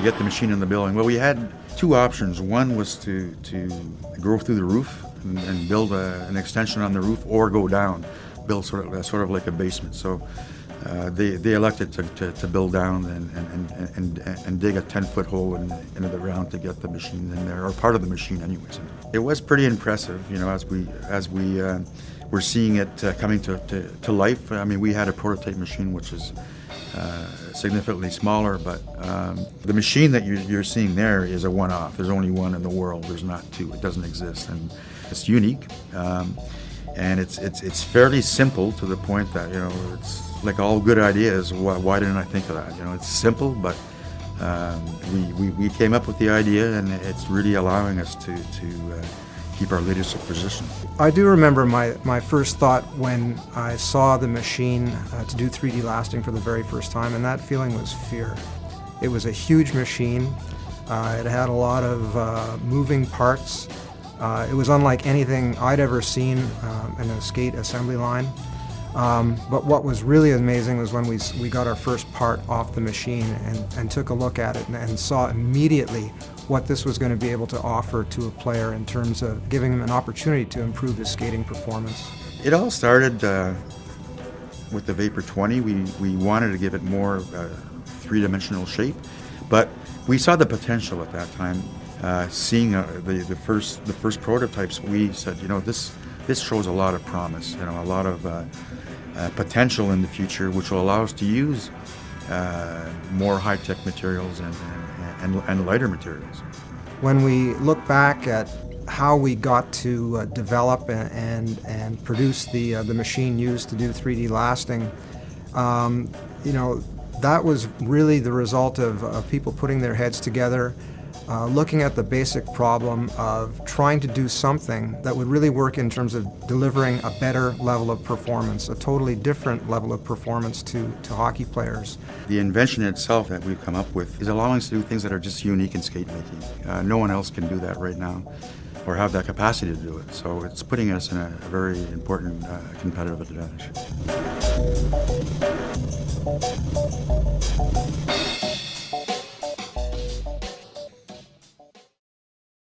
to get the machine in the building? Well, we had two options. One was to go through the roof and build an extension on the roof, or go down, build sort of like a basement. So they elected to build down and dig a 10-foot hole into the ground to get the machine in there, or part of the machine anyways. It was pretty impressive, you know, as we were seeing it coming to life. I mean, we had a prototype machine which is significantly smaller, but the machine that you're seeing there is a one-off. There's only one in the world. There's not two. It doesn't exist, and it's unique. And it's fairly simple, to the point that, you know, it's like all good ideas. Why didn't I think of that? You know, it's simple, but we came up with the idea, and it's really allowing us to keep our leadership position. I do remember my first thought when I saw the machine to do 3D lasting for the very first time, and that feeling was fear. It was a huge machine. It had a lot of moving parts. It was unlike anything I'd ever seen in a skate assembly line. But what was really amazing was when we got our first part off the machine and took a look at it and saw immediately what this was going to be able to offer to a player in terms of giving him an opportunity to improve his skating performance. It all started with the Vapor 20. We wanted to give it more three-dimensional shape, but we saw the potential at that time. Seeing the first prototypes, we said, you know, this shows a lot of promise, you know, a lot of potential in the future, which will allow us to use more high-tech materials and lighter materials. When we look back at how we got to develop and produce the machine used to do 3D lasting, you know, that was really the result of people putting their heads together, looking at the basic problem of trying to do something that would really work in terms of delivering a better level of performance, a totally different level of performance to hockey players. The invention itself that we've come up with is allowing us to do things that are just unique in skate making. No one else can do that right now, or have that capacity to do it. So it's putting us in a very important competitive advantage.